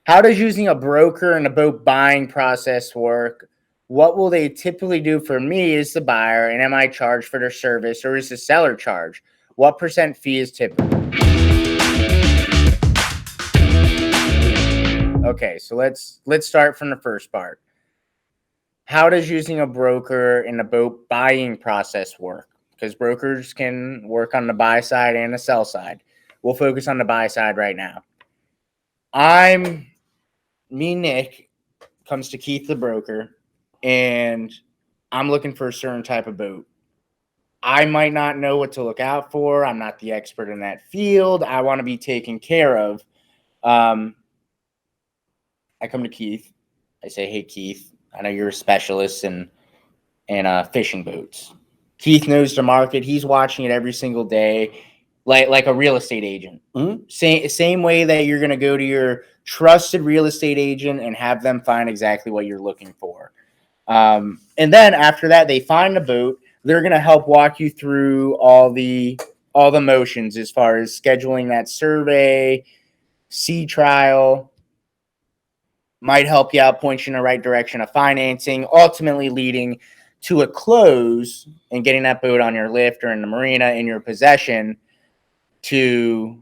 How does using a broker in a boat buying process work? What will they typically do for me as the buyer, and am I charged for their service, or is the seller charged? What percent fee is typical? Okay, so let's start from the first part. How does using a broker in the boat buying process work? Because brokers can work on the buy side and the sell side. We'll focus on the buy side right now. Nick, comes to Keith the broker, and I'm looking for a certain type of boat. I might not know what to look out for. I'm not the expert in that field. I want to be taken care of. I come to Keith. I say, "Hey, Keith, I know you're a specialist in fishing boats." Keith knows the market. He's watching it every single day, like a real estate agent. Mhm. Same way that you're going to go to your trusted real estate agent and have them find exactly what you're looking for. And then after that, they find the boat. They're going to help walk you through all the motions as far as scheduling that survey, sea trial, might help you out, point you in the right direction of financing, ultimately leading to a close and getting that boat on your lift or in the marina in your possession to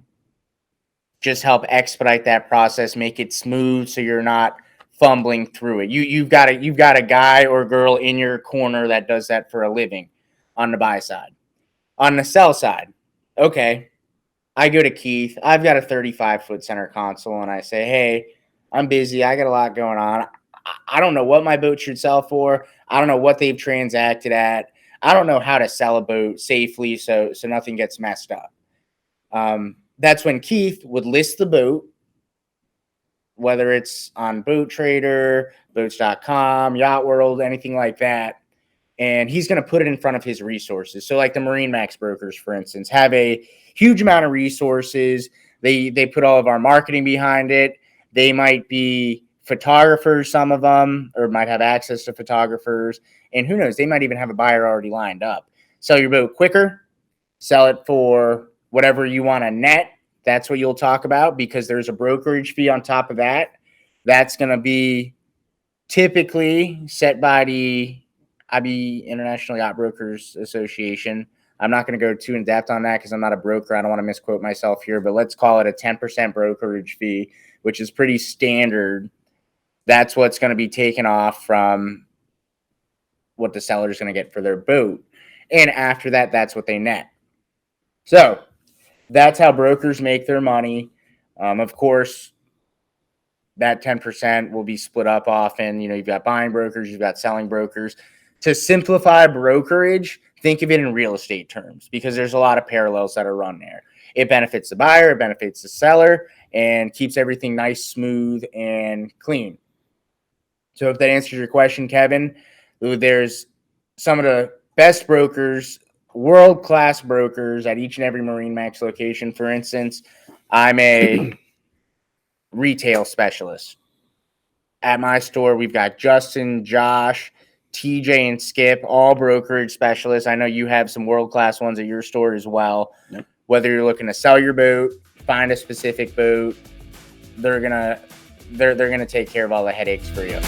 just help expedite that process, make it smooth so you're not fumbling through it. You've got a guy or girl in your corner that does that for a living on the buy side. On the sell side, okay, I go to Keith. I've got a 35-foot center console, and I say, "Hey, I'm busy. I got a lot going on. I don't know what my boat should sell for. I don't know what they've transacted at. I don't know how to sell a boat safely so nothing gets messed up." That's when Keith would list the boat, whether it's on Boat Trader, Boats.com, Yacht World, anything like that. And he's going to put it in front of his resources. So, like the MarineMax brokers, for instance, have a huge amount of resources. They put all of our marketing behind it. They might be photographers, some of them, or might have access to photographers. And who knows, they might even have a buyer already lined up. Sell your boat quicker, sell it for whatever you want to net. That's what you'll talk about, because there's a brokerage fee on top of that. That's going to be typically set by the IB International Yacht Brokers Association. I'm not going to go too in depth on that because I'm not a broker. I don't want to misquote myself here, but let's call it a 10% brokerage fee, which is pretty standard. That's what's going to be taken off from what the seller is going to get for their boat. And after that, that's what they net. So that's how brokers make their money. Of course, that 10% will be split up often. You've got buying brokers, you've got selling brokers. To simplify brokerage, think of it in real estate terms, because there's a lot of parallels that are run there. It benefits the buyer, it benefits the seller, and keeps everything nice, smooth, and clean. So if that answers your question, Kevin, there's some of the best brokers, world-class brokers at each and every MarineMax location. For instance, I'm a retail specialist. At my store, we've got Justin, Josh, TJ, and Skip, all brokerage specialists. I know you have some world-class ones at your store as well. Yep. Whether you're looking to sell your boat, find a specific boat, they're gonna take care of all the headaches for you.